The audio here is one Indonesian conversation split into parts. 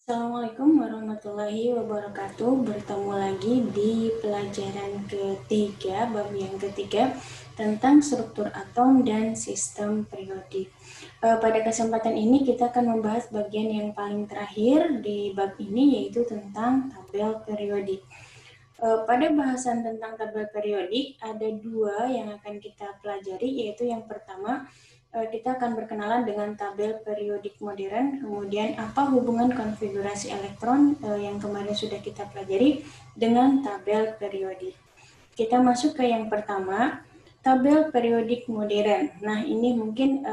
Assalamualaikum warahmatullahi wabarakatuh. Bertemu lagi di pelajaran ketiga, bab yang ketiga tentang struktur atom dan sistem periodik. Pada kesempatan ini kita akan membahas bagian yang paling terakhir di bab ini, yaitu tentang tabel periodik. Pada bahasan tentang tabel periodik ada dua yang akan kita pelajari, yaitu yang pertama kita akan berkenalan dengan tabel periodik modern, kemudian apa hubungan konfigurasi elektron yang kemarin sudah kita pelajari dengan tabel periodik. Kita masuk ke yang pertama, tabel periodik modern. Nah, ini mungkin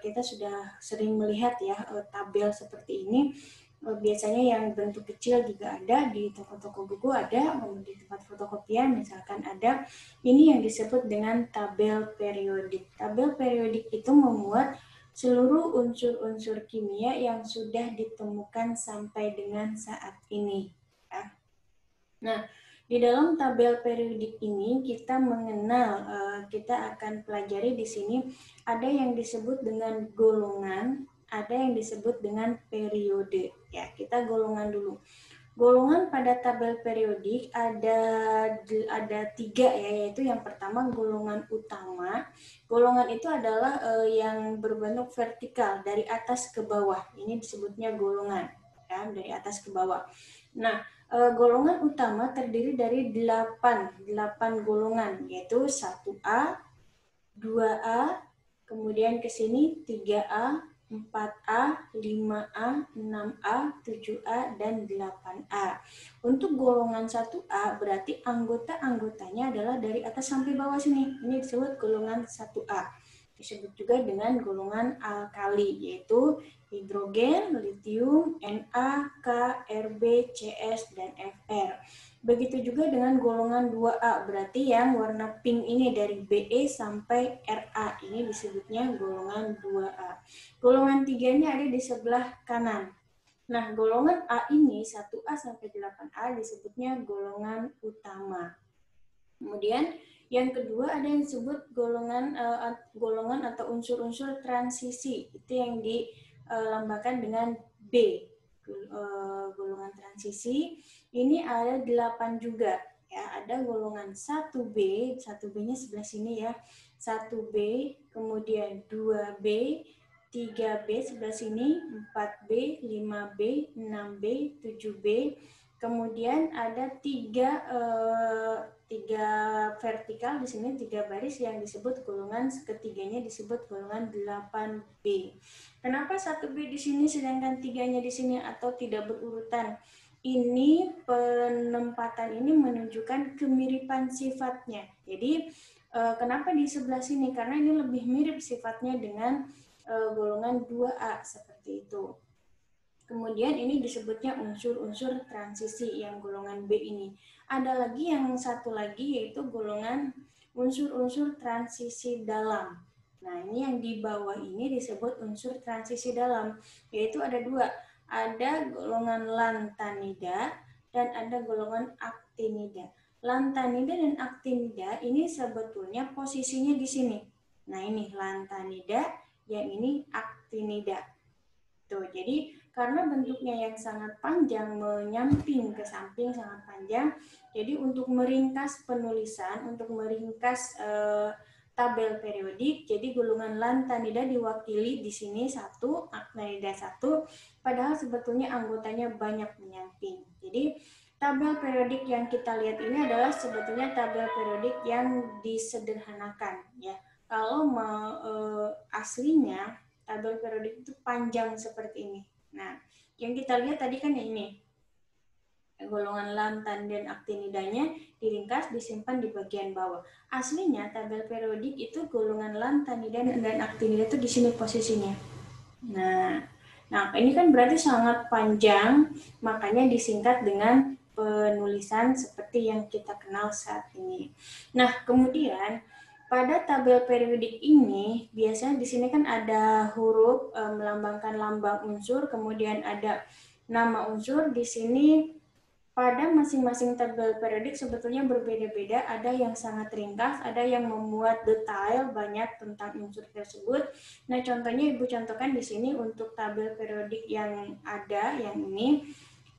kita sudah sering melihat ya tabel seperti ini. Biasanya yang bentuk kecil juga ada di toko-toko buku, ada di tempat fotokopian misalkan ada. Ini yang disebut dengan tabel periodik. Tabel periodik itu memuat seluruh unsur-unsur kimia yang sudah ditemukan sampai dengan saat ini. Ya. Nah, di dalam tabel periodik ini kita mengenal, kita akan pelajari di sini ada yang disebut dengan golongan, ada yang disebut dengan periode. Ya, kita golongan dulu. Golongan pada tabel periodik ada tiga ya, yaitu yang pertama golongan utama. Golongan itu adalah yang berbentuk vertikal dari atas ke bawah. Ini disebutnya golongan ya, dari atas ke bawah. Nah, golongan utama terdiri dari 8 golongan, yaitu 1A, 2A, kemudian ke sini 3A, 4A, 5A, 6A, 7A, dan 8A. Untuk golongan 1A berarti anggota-anggotanya adalah dari atas sampai bawah sini. Ini disebut golongan 1A. Disebut juga dengan golongan alkali, yaitu hidrogen, litium, Na, K, Rb, Cs, dan Fr. Begitu juga dengan golongan 2A, berarti yang warna pink ini dari Be sampai Ra, ini disebutnya golongan 2A. Golongan 3-nya ada di sebelah kanan. Nah, golongan A ini 1A sampai 8A disebutnya golongan utama. Kemudian yang kedua ada yang disebut golongan atau unsur-unsur transisi. Itu yang dilambangkan dengan B. Golongan transisi ini ada 8 juga ya. Ada golongan 1B, 1B-nya sebelah sini ya. 1B, kemudian 2B, 3B sebelah sini, 4B, 5B, 6B, 7B. Kemudian ada tiga vertikal di sini, 3 baris yang disebut golongan ketiganya disebut golongan 8B. Kenapa 1B di sini sedangkan 3-nya di sini atau tidak berurutan? Ini penempatan ini menunjukkan kemiripan sifatnya. Jadi kenapa di sebelah sini? Karena ini lebih mirip sifatnya dengan golongan 2A seperti itu. Kemudian ini disebutnya unsur-unsur transisi yang golongan B ini. Ada lagi yang satu lagi yaitu golongan unsur-unsur transisi dalam. Nah, ini yang di bawah ini disebut unsur transisi dalam, yaitu ada dua. Ada golongan lantanida dan ada golongan aktinida. Lantanida dan aktinida ini sebetulnya posisinya di sini. Nah, ini lantanida, yang ini aktinida. Tuh, jadi karena bentuknya yang sangat panjang, menyamping ke samping sangat panjang, jadi untuk meringkas penulisan, untuk meringkas tabel periodik, jadi golongan lantanida diwakili di sini 1, aktinida 1, padahal sebetulnya anggotanya banyak menyamping. Jadi tabel periodik yang kita lihat ini adalah sebetulnya tabel periodik yang disederhanakan ya. Kalau aslinya tabel periodik itu panjang seperti ini. Nah, yang kita lihat tadi kan ini, golongan lantan dan aktinidanya diringkas, disimpan di bagian bawah. Aslinya tabel periodik itu golongan lantanida dan aktinida itu di sini posisinya. Nah, ini kan berarti sangat panjang, makanya disingkat dengan penulisan seperti yang kita kenal saat ini. Nah, kemudian pada tabel periodik ini biasanya di sini kan ada huruf melambangkan lambang unsur, kemudian ada nama unsur. Di sini pada masing-masing tabel periodik sebetulnya berbeda-beda, ada yang sangat ringkas, ada yang memuat detail banyak tentang unsur tersebut. Nah, contohnya Ibu contohkan di sini untuk tabel periodik yang ada, yang ini.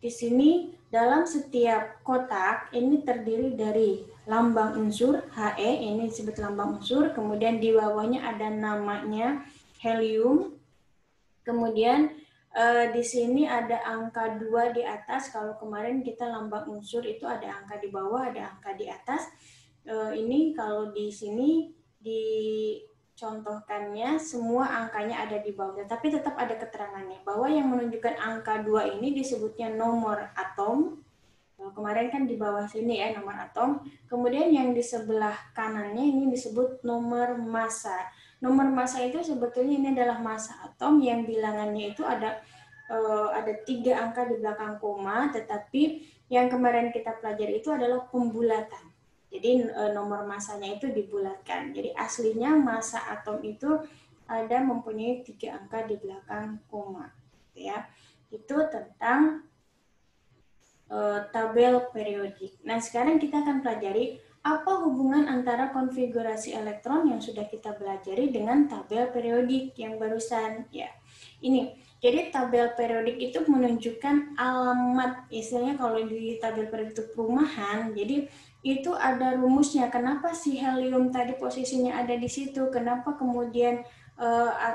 Di sini dalam setiap kotak ini terdiri dari lambang unsur He, ini disebut lambang unsur, kemudian di bawahnya ada namanya helium, kemudian di sini ada angka 2 di atas. Kalau kemarin kita lambang unsur itu ada angka di bawah, ada angka di atas. Ini kalau di sini dicontohkannya semua angkanya ada di bawah, tapi tetap ada keterangannya bahwa yang menunjukkan angka 2 ini disebutnya nomor atom. Kemarin kan di bawah sini ya nomor atom. Kemudian yang di sebelah kanannya ini disebut nomor massa. Nomor massa itu sebetulnya ini adalah massa atom yang bilangannya itu ada 3 angka di belakang koma, tetapi yang kemarin kita pelajari itu adalah pembulatan. Jadi nomor massanya itu dibulatkan. Jadi aslinya massa atom itu ada mempunyai 3 angka di belakang koma. Ya, itu tentang tabel periodik. Nah, sekarang kita akan pelajari apa hubungan antara konfigurasi elektron yang sudah kita pelajari dengan tabel periodik yang barusan. Ya, ini. Jadi tabel periodik itu menunjukkan alamat, istilahnya kalau di tabel periodik itu perumahan. Jadi itu ada rumusnya. Kenapa si helium tadi posisinya ada di situ? Kenapa kemudian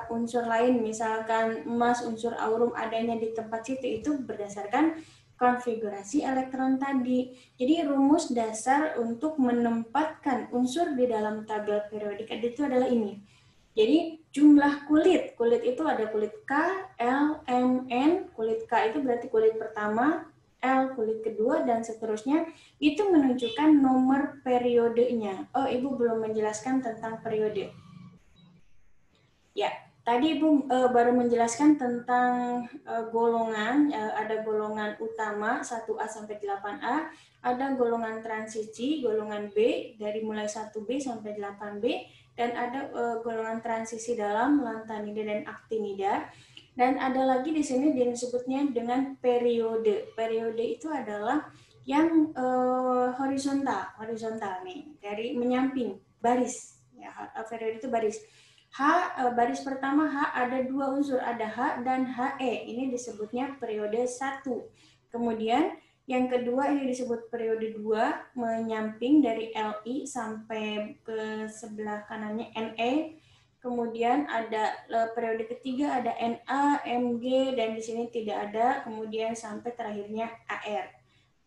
unsur lain, misalkan emas, unsur aurum adanya di tempat situ, itu berdasarkan konfigurasi elektron tadi. Jadi rumus dasar untuk menempatkan unsur di dalam tabel periodik itu adalah ini. Jadi jumlah kulit itu ada kulit K, L, M, N. Kulit K itu berarti kulit pertama, L kulit kedua, dan seterusnya. Itu menunjukkan nomor periodenya. Oh, Ibu belum menjelaskan tentang periode. Ya, tadi Ibu baru menjelaskan tentang golongan, ada golongan utama 1A sampai 8A, ada golongan transisi, golongan B, dari mulai 1B sampai 8B, dan ada golongan transisi dalam, lantanida dan aktinida. Dan ada lagi di sini disebutnya dengan periode. Periode itu adalah yang horizontal nih, dari menyamping, baris. Ya, periode itu baris. Baris pertama H ada 2 unsur, ada H dan He. Ini disebutnya periode 1. Kemudian yang kedua ini disebut periode 2, menyamping dari Li sampai ke sebelah kanannya Ne. Kemudian ada periode ketiga ada Na, Mg, dan di sini tidak ada. Kemudian sampai terakhirnya Ar.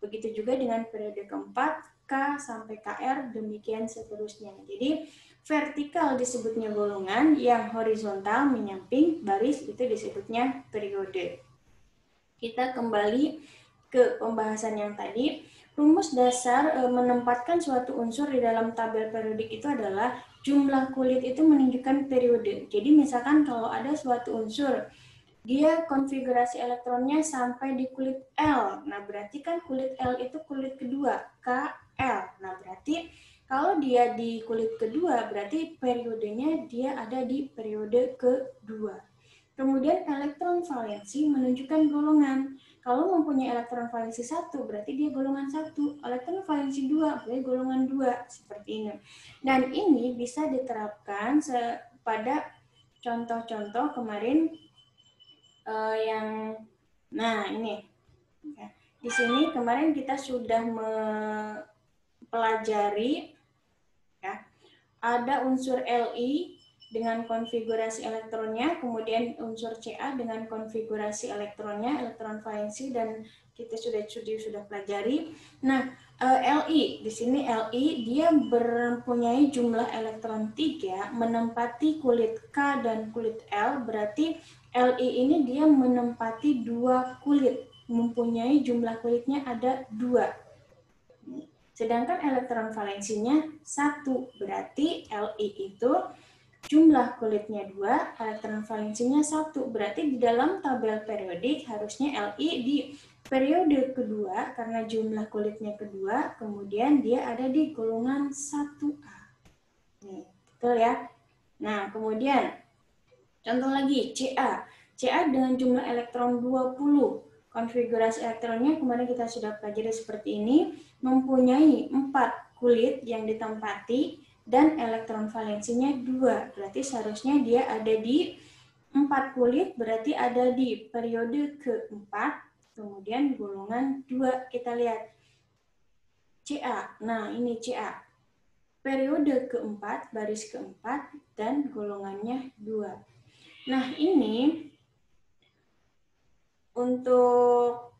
Begitu juga dengan periode keempat, K sampai Kr, demikian seterusnya. Jadi vertikal disebutnya golongan, yang horizontal menyamping baris itu disebutnya periode. Kita kembali ke pembahasan yang tadi. Rumus dasar menempatkan suatu unsur di dalam tabel periodik itu adalah jumlah kulit itu menunjukkan periode. Jadi misalkan kalau ada suatu unsur, dia konfigurasi elektronnya sampai di kulit L. Nah, berarti kan kulit L itu kulit kedua, KL. Nah, berarti kalau dia di kulit kedua, berarti periodenya dia ada di periode kedua. Kemudian elektron valensi menunjukkan golongan. Kalau mempunyai elektron valensi 1, berarti dia golongan 1. Elektron valensi 2, berarti golongan 2. Seperti ini. Dan ini bisa diterapkan pada contoh-contoh kemarin yang, nah ini. Di sini kemarin kita sudah mempelajari ya, ada unsur Li dengan konfigurasi elektronnya, kemudian unsur Ca dengan konfigurasi elektronnya, elektron valensi, dan kita sudah pelajari. Nah, Li di sini Li dia mempunyai jumlah elektron 3 menempati kulit K dan kulit L, berarti Li ini dia menempati 2 kulit, mempunyai jumlah kulitnya ada 2. Sedangkan elektron valensinya 1, berarti Li itu jumlah kulitnya 2, elektron valensinya 1. Berarti di dalam tabel periodik harusnya Li di periode kedua, karena jumlah kulitnya kedua, kemudian dia ada di golongan 1A. Nih, betul ya? Nah, kemudian contoh lagi Ca. Ca dengan jumlah elektron 20. Konfigurasi elektronnya kemarin kita sudah pelajari seperti ini, mempunyai 4 kulit yang ditempati dan elektron valensinya 2. Berarti seharusnya dia ada di 4 kulit, berarti ada di periode keempat, kemudian golongan 2. Kita lihat Ca. Nah, ini Ca. Periode keempat, baris keempat, dan golongannya 2. Nah, ini untuk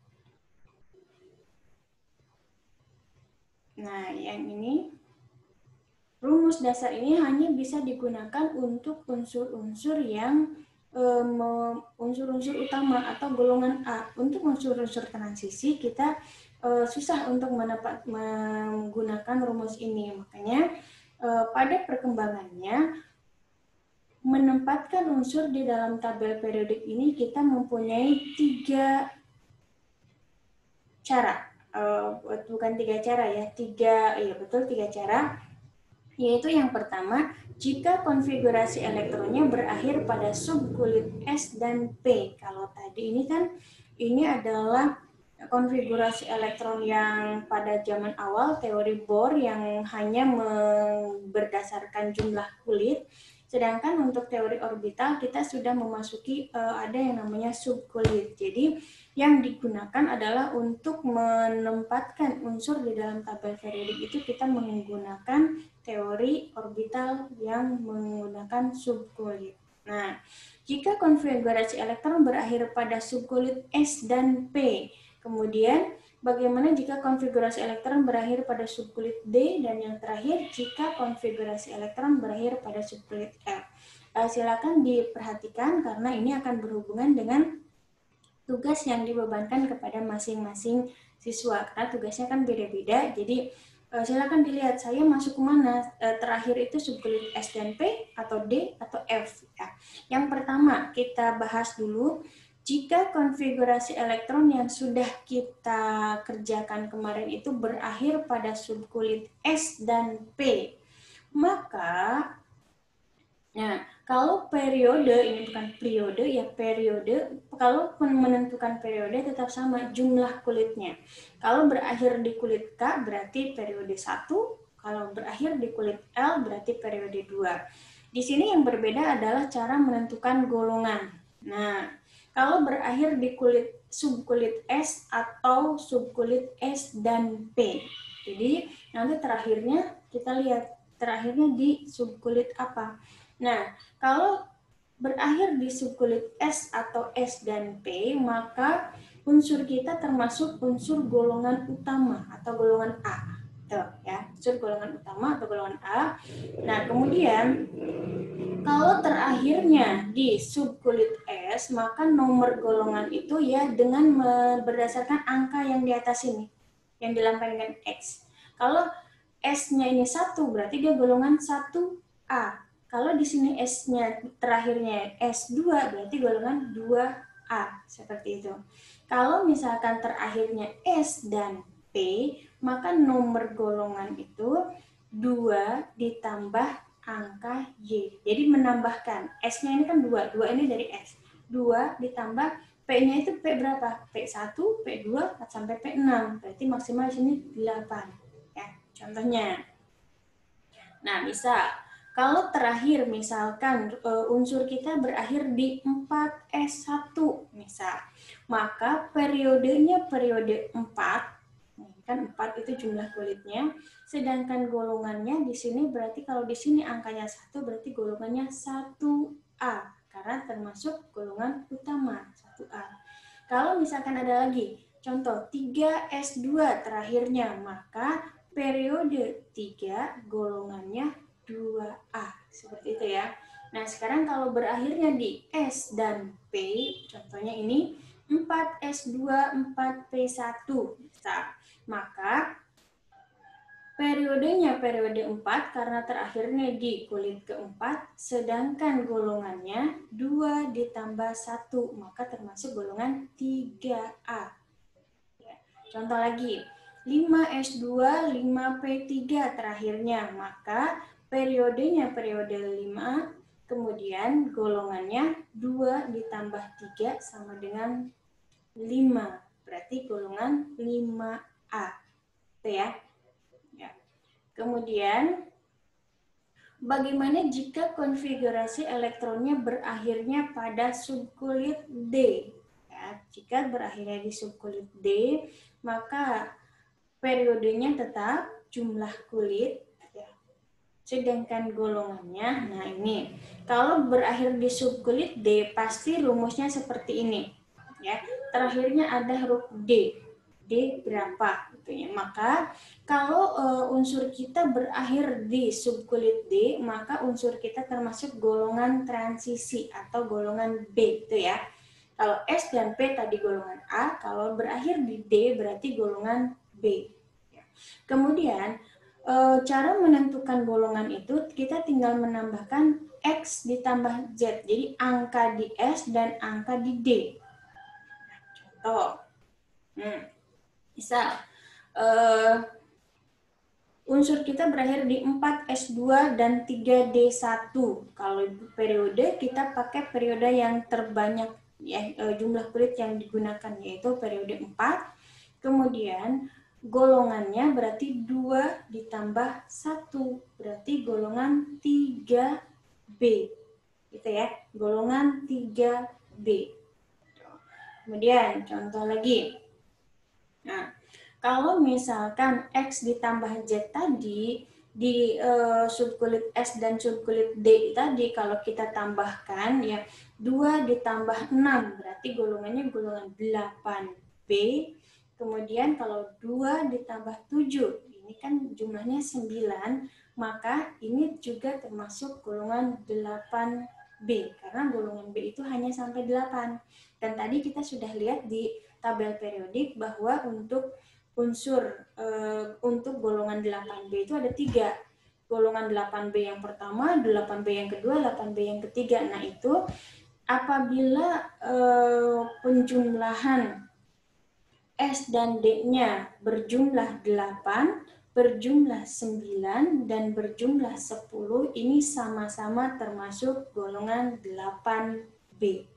yang ini rumus dasar ini hanya bisa digunakan untuk unsur-unsur yang unsur-unsur utama atau golongan A. Untuk unsur-unsur transisi kita susah untuk menggunakan rumus ini. Makanya pada perkembangannya menempatkan unsur di dalam tabel periodik ini kita mempunyai 3 cara. Bukan 3 cara ya, 3 cara. Yaitu yang pertama, jika konfigurasi elektronnya berakhir pada subkulit S dan P. Kalau tadi ini kan, ini adalah konfigurasi elektron yang pada zaman awal teori Bohr yang hanya berdasarkan jumlah kulit. Sedangkan untuk teori orbital kita sudah memasuki ada yang namanya subkulit. Jadi yang digunakan adalah untuk menempatkan unsur di dalam tabel periodik itu kita menggunakan teori orbital yang menggunakan subkulit. Nah, jika konfigurasi elektron berakhir pada subkulit S dan P, kemudian bagaimana jika konfigurasi elektron berakhir pada subkulit D, dan yang terakhir jika konfigurasi elektron berakhir pada subkulit L. Silakan diperhatikan karena ini akan berhubungan dengan tugas yang dibebankan kepada masing-masing siswa karena tugasnya kan beda-beda. Jadi silakan dilihat saya masuk kemana, terakhir itu subkulit S dan P atau D atau F ya. Yang pertama kita bahas dulu, jika konfigurasi elektron yang sudah kita kerjakan kemarin itu berakhir pada subkulit S dan P, maka kalau periode, ini bukan periode ya, periode, kalau menentukan periode tetap sama jumlah kulitnya. Kalau berakhir di kulit K berarti periode 1, kalau berakhir di kulit L berarti periode 2. Di sini yang berbeda adalah cara menentukan golongan. Nah, kalau berakhir di subkulit S atau subkulit S dan P. Jadi nanti terakhirnya kita lihat terakhirnya di subkulit apa. Nah, kalau berakhir di subkulit S atau S dan P, maka unsur kita termasuk unsur golongan utama atau golongan A. Tuh, ya, unsur golongan utama atau golongan A. Nah, kemudian kalau terakhirnya di subkulit S, maka nomor golongan itu ya dengan berdasarkan angka yang di atas ini, yang dilambangkan dengan X. Kalau S-nya ini 1, berarti dia golongan 1A. Kalau di sini S-nya terakhirnya S2, berarti golongan 2A. Seperti itu. Kalau misalkan terakhirnya S dan P, maka nomor golongan itu 2 ditambah angka Y. Jadi menambahkan. S-nya ini kan 2. 2 ini dari S. 2 ditambah P-nya itu P berapa? P1, P2, sampai P6. Berarti maksimal di sini 8. Ya, contohnya. Nah, bisa. Kalau terakhir misalkan unsur kita berakhir di 4S1 misal, maka periodenya periode 4, kan 4 itu jumlah kulitnya, sedangkan golongannya di sini berarti kalau di sini angkanya 1 berarti golongannya 1A karena termasuk golongan utama 1A. Kalau misalkan ada lagi contoh 3S2 terakhirnya, maka periode 3 golongannya 2A. Seperti itu ya. Nah, sekarang kalau berakhirnya di S dan P, contohnya ini 4S2, 4P1. Maka periodenya periode 4 karena terakhirnya di kulit keempat, sedangkan golongannya 2 ditambah 1, maka termasuk golongan 3A. Contoh lagi, 5S2, 5P3 terakhirnya, maka periodenya periode 5, kemudian golongannya 2 ditambah 3 sama dengan 5. Berarti golongan 5A. Itu ya. Kemudian bagaimana jika konfigurasi elektronnya berakhirnya pada subkulit D? Ya, jika berakhirnya di subkulit D, maka periodenya tetap jumlah kulit, ya. Sedangkan golongannya, nah ini, kalau berakhir di subkulit D, pasti rumusnya seperti ini. Ya, terakhirnya ada huruf D. D berapa gitu ya. Maka kalau unsur kita berakhir di subkulit D, maka unsur kita termasuk golongan transisi atau golongan B itu ya. Kalau S dan P tadi golongan A, kalau berakhir di D berarti golongan B. Kemudian cara menentukan golongan itu kita tinggal menambahkan X ditambah Z. Jadi angka di S dan angka di D. Contoh. Misal unsur kita berakhir di 4S2 dan 3D1. Kalau periode kita pakai periode yang terbanyak ya, jumlah kulit yang digunakan yaitu periode 4. Kemudian golongannya berarti 2 ditambah 1, berarti golongan 3B. Gitu ya, golongan 3B. Kemudian contoh lagi. Nah, kalau misalkan X ditambah Z tadi di subkulit S dan subkulit D tadi kalau kita tambahkan ya 2 ditambah 6 berarti golongannya golongan 8B. Kemudian kalau 2 ditambah 7 ini kan jumlahnya 9, maka ini juga termasuk golongan 8B karena golongan B itu hanya sampai 8. Dan tadi kita sudah lihat di tabel periodik bahwa untuk unsur untuk golongan 8B itu ada 3. Golongan 8B yang pertama, 8B yang kedua, 8B yang ketiga. Nah, itu apabila penjumlahan S dan D-nya berjumlah 8, berjumlah 9, dan berjumlah 10, ini sama-sama termasuk golongan 8B.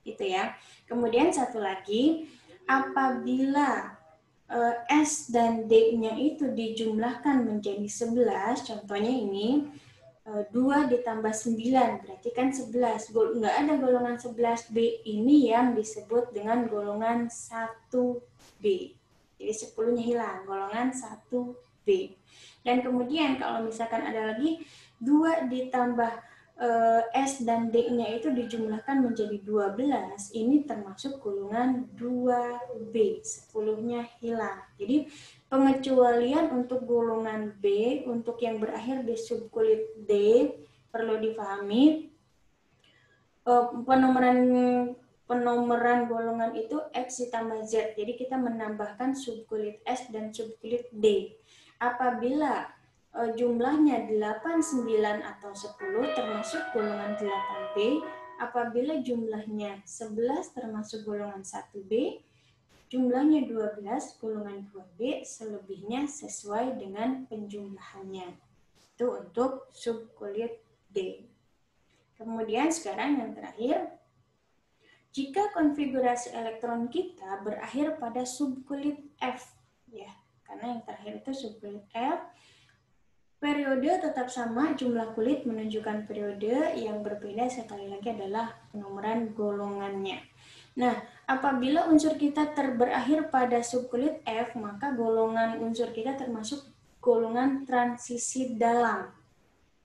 Gitu ya. Kemudian satu lagi, apabila S dan D-nya itu dijumlahkan menjadi 11, contohnya ini 2 ditambah 9, berarti kan 11. Nggak ada golongan 11B, ini yang disebut dengan golongan 1B. Jadi 10-nya hilang, golongan 1B. Dan kemudian kalau misalkan ada lagi 2 ditambah S dan D-nya itu dijumlahkan menjadi 12, ini termasuk golongan 2B, 10-nya hilang. Jadi pengecualian untuk golongan B, untuk yang berakhir di subkulit D, perlu difahami penomoran golongan itu X ditambah Z. Jadi kita menambahkan subkulit S dan subkulit D. Apabila jumlahnya 8, 9, atau 10 termasuk golongan 8B, apabila jumlahnya 11 termasuk golongan 1B, jumlahnya 12 golongan 2B, selebihnya sesuai dengan penjumlahannya. Itu untuk subkulit D. Kemudian sekarang yang terakhir, jika konfigurasi elektron kita berakhir pada subkulit F, ya, karena yang terakhir itu subkulit F, periode tetap sama, jumlah kulit menunjukkan periode, yang berbeda sekali lagi adalah penomoran golongannya. Nah, apabila unsur kita berakhir pada subkulit F, maka golongan unsur kita termasuk golongan transisi dalam.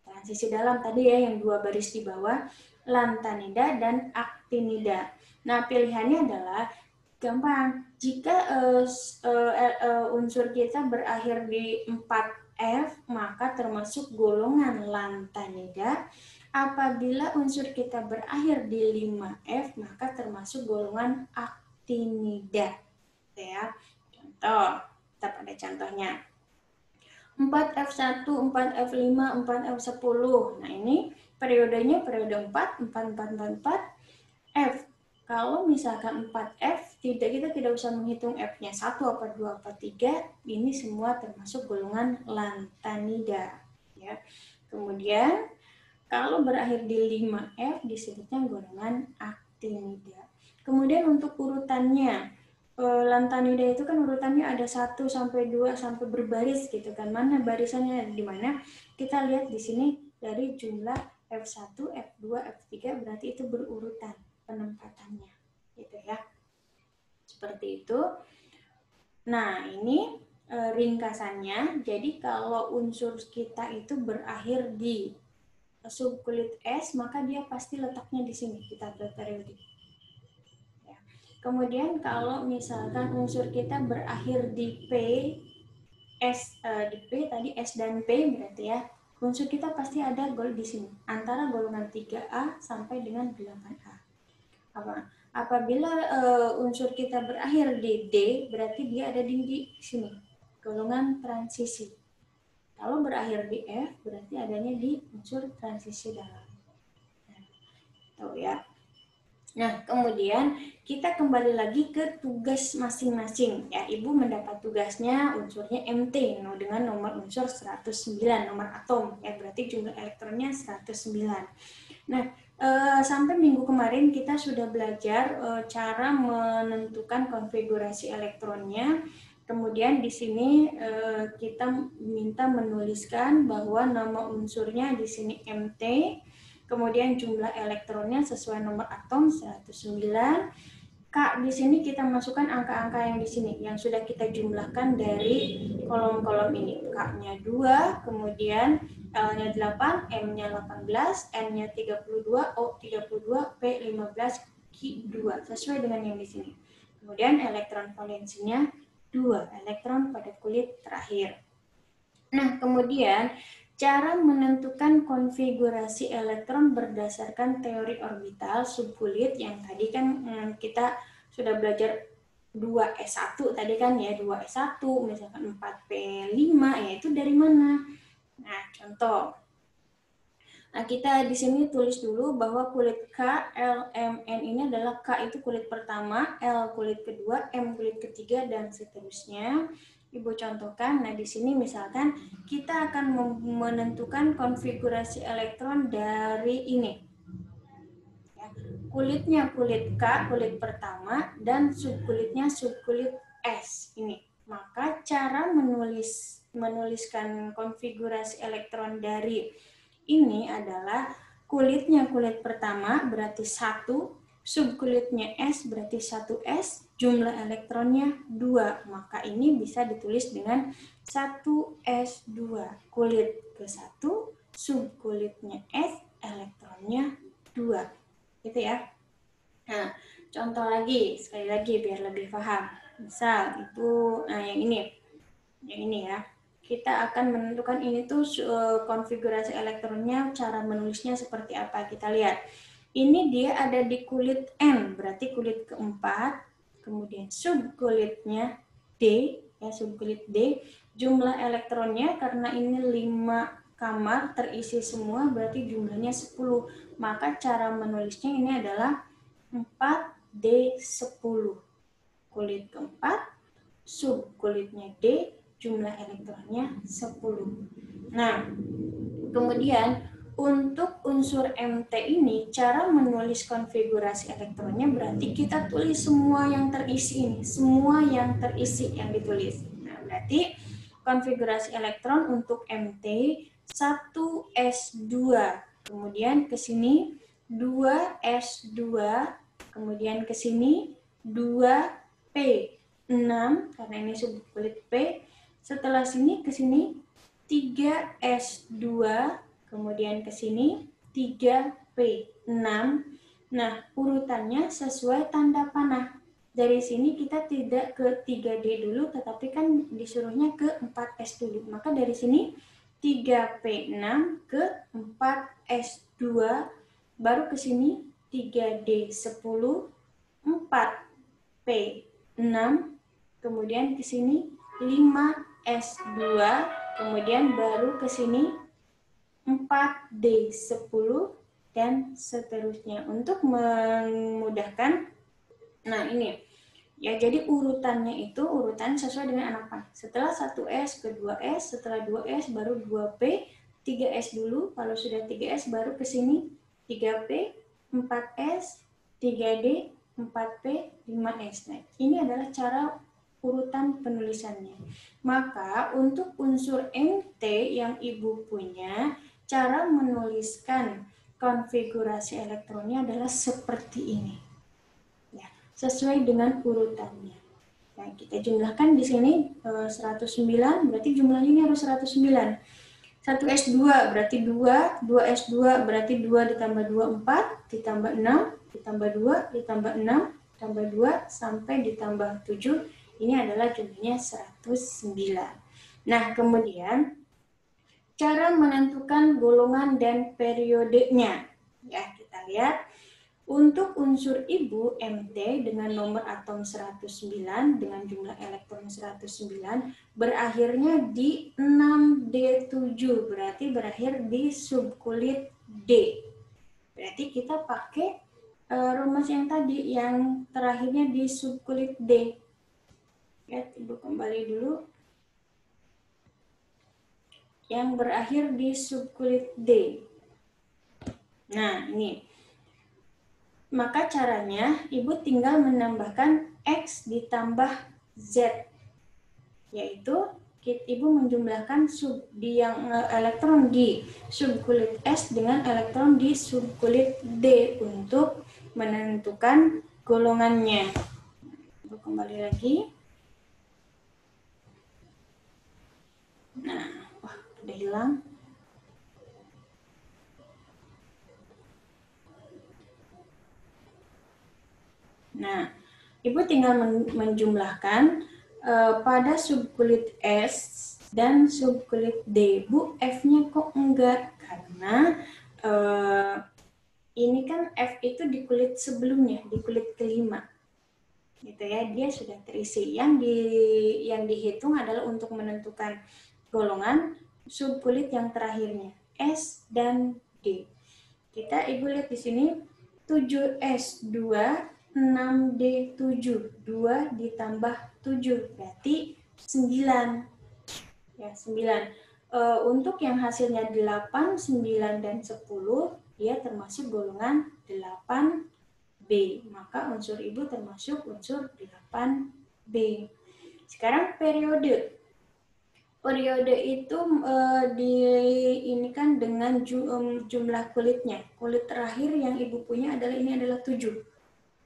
Transisi dalam tadi ya, yang 2 baris di bawah, lantanida dan aktinida. Nah, pilihannya adalah gampang. Jika unsur kita berakhir di 4F, maka termasuk golongan lantanida. Apabila unsur kita berakhir di 5F, maka termasuk golongan aktinida. Ya. Contoh, kita pada contohnya. 4F1, 4F5, 4F10. Nah, ini periodenya periode 4, 4, 4, 4, 4, F. Kalau misalkan 4F, kita tidak usah menghitung F-nya 1, apa 2, apa 3. Ini semua termasuk golongan lantanida. Ya. Kemudian, kalau berakhir di 5F, disebutnya golongan aktinida. Kemudian untuk urutannya, lantanida itu kan urutannya ada 1 sampai 2 sampai berbaris gitu kan. Mana barisannya di mana? Kita lihat di sini dari jumlah F1, F2, F3 berarti itu berurutan penempatannya. Gitu ya. Seperti itu. Nah, ini ringkasannya. Jadi kalau unsur kita itu berakhir di subkulit S, maka dia pasti letaknya di sini di tabel periodik. Ya. Kemudian kalau misalkan unsur kita berakhir di P, di P tadi S dan P berarti ya, unsur kita pasti ada di sini antara golongan 3A sampai dengan 8A. Apabila unsur kita berakhir di D, berarti dia ada di sini, golongan transisi. Kalau berakhir di F, berarti adanya di unsur transisi dalam. Tahu ya. Nah, kemudian kita kembali lagi ke tugas masing-masing. Ya, Ibu mendapat tugasnya unsurnya MT dengan nomor unsur 109, nomor atom. Ya, berarti jumlah elektronnya 109. Nah, sampai minggu kemarin kita sudah belajar cara menentukan konfigurasi elektronnya. Kemudian di sini kita minta menuliskan bahwa nama unsurnya di sini MT, kemudian jumlah elektronnya sesuai nomor atom 109. K di sini kita masukkan angka-angka yang di sini yang sudah kita jumlahkan dari kolom-kolom ini. K-nya 2, kemudian L-nya 8, M-nya 18, N-nya 32, O 32, P 15, Q 2 sesuai dengan yang di sini. Kemudian elektron valensinya 2, elektron pada kulit terakhir. Nah, kemudian cara menentukan konfigurasi elektron berdasarkan teori orbital subkulit yang tadi kan kita sudah belajar 2s1 tadi kan ya, 2s1 misalkan 4p5 ya, itu dari mana? Nah, contoh. Nah, kita di sini tulis dulu bahwa kulit K, L, M, N ini adalah K itu kulit pertama, L kulit kedua, M kulit ketiga, dan seterusnya. Ibu contohkan, nah di sini misalkan kita akan menentukan konfigurasi elektron dari ini. Ya, kulitnya kulit K, kulit pertama, dan subkulitnya subkulit S ini. Maka cara menuliskan konfigurasi elektron dari ini adalah kulitnya kulit pertama berarti 1, subkulitnya S berarti 1S, jumlah elektronnya 2. Maka ini bisa ditulis dengan 1S2, kulit ke-1, subkulitnya S, elektronnya 2. Gitu ya. Nah, contoh lagi, sekali lagi biar lebih paham. Misal itu yang ini ya. Kita akan menentukan ini tuh konfigurasi elektronnya, cara menulisnya seperti apa. Kita lihat. Ini dia ada di kulit N, berarti kulit keempat. Kemudian subkulitnya D, ya subkulit D. Jumlah elektronnya karena ini 5 kamar terisi semua, berarti jumlahnya 10. Maka cara menulisnya ini adalah 4D10. Kulit keempat, subkulitnya D, jumlah elektronnya 10. Nah, kemudian untuk unsur MT ini, cara menulis konfigurasi elektronnya berarti kita tulis semua yang terisi ini, semua yang terisi yang ditulis. Nah, berarti konfigurasi elektron untuk MT 1S2, kemudian ke sini 2S2, kemudian ke sini 2P6 karena ini subkulit P. Setelah sini ke sini 3S2, kemudian ke sini 3P6. Nah, urutannya sesuai tanda panah. Dari sini kita tidak ke 3D dulu, tetapi kan disuruhnya ke 4S dulu. Maka dari sini 3P6 ke 4S2, baru ke sini 3D10, 4P6, kemudian ke sini 5S2, kemudian baru ke sini 4D10, dan seterusnya. Untuk memudahkan, nah ini ya, jadi urutannya itu urutan sesuai dengan anak panah. Setelah 1S ke 2S, setelah 2S baru 2P, 3S dulu. Kalau sudah 3S baru ke sini 3P, 4S, 3D, 4P, 5S. Nah, ini adalah cara urutan penulisannya. Maka untuk unsur MT yang Ibu punya, cara menuliskan konfigurasi elektronnya adalah seperti ini. Ya, sesuai dengan urutannya. Nah, kita jumlahkan di sini 109, berarti jumlahnya ini harus 109. 1S2 berarti 2, 2S2 berarti 2 ditambah 2, 4, ditambah 6, ditambah 2, ditambah 6, ditambah 2, sampai ditambah 7. Ini adalah jumlahnya 109. Nah, kemudian cara menentukan golongan dan periodenya. Ya, kita lihat. Untuk unsur ibu MT dengan nomor atom 109 dengan jumlah elektron 109 berakhirnya di 6D7, berarti berakhir di subkulit D. Berarti kita pakai rumus yang tadi yang terakhirnya di subkulit D. Ya, Ibu kembali dulu. Yang berakhir di subkulit D. Nah, ini. Maka caranya, Ibu tinggal menambahkan X ditambah Z. Yaitu, Ibu menjumlahkan elektron di subkulit S dengan elektron di subkulit D untuk menentukan golongannya. Ibu kembali lagi. Nah, wah, udah hilang. Nah, Ibu tinggal menjumlahkan pada subkulit S dan subkulit D. Bu, F-nya kok enggak? Karena ini kan F itu di kulit sebelumnya, di kulit kelima. Gitu ya, dia sudah terisi. Yang dihitung adalah untuk menentukan golongan subkulit yang terakhirnya, S dan D. Ibu lihat di sini 7S2 6D7, 2 ditambah 7, berarti 9. Ya, 9. Untuk yang hasilnya 8, 9, dan 10, dia termasuk golongan 8B. Maka unsur Ibu termasuk unsur 8B. Sekarang periode. Periode itu diinikan dengan jumlah kulitnya. Kulit terakhir yang Ibu punya adalah 7.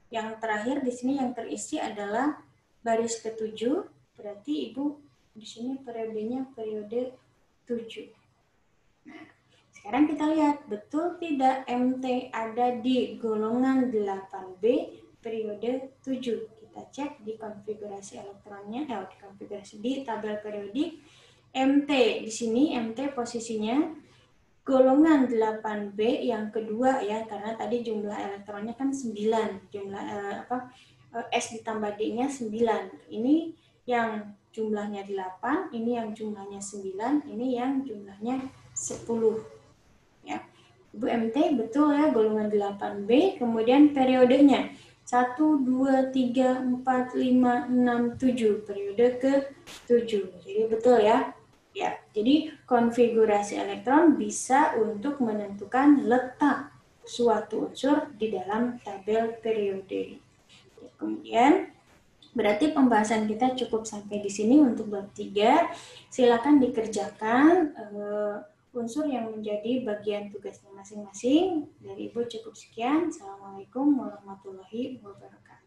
Yang terakhir di sini yang terisi adalah baris ke-7, berarti Ibu di sini periodenya periode 7. Nah, sekarang kita lihat betul tidak MT ada di golongan 8B periode 7. Kita cek di konfigurasi elektronnya, di tabel periodik. MT di sini, MT posisinya golongan 8B yang kedua ya, karena tadi jumlah elektronnya kan 9, jumlah S ditambah D-nya 9. Ini yang jumlahnya 8, ini yang jumlahnya 9, ini yang jumlahnya 10. Ya. Ibu MT betul ya, golongan 8B, kemudian periodenya 1, 2, 3, 4, 5, 6, 7, periode ke-7. Jadi betul ya. Ya, jadi konfigurasi elektron bisa untuk menentukan letak suatu unsur di dalam tabel periode. Kemudian, berarti pembahasan kita cukup sampai di sini untuk bab 3. Silakan dikerjakan unsur yang menjadi bagian tugasnya masing-masing. Dari Ibu cukup sekian. Assalamualaikum warahmatullahi wabarakatuh.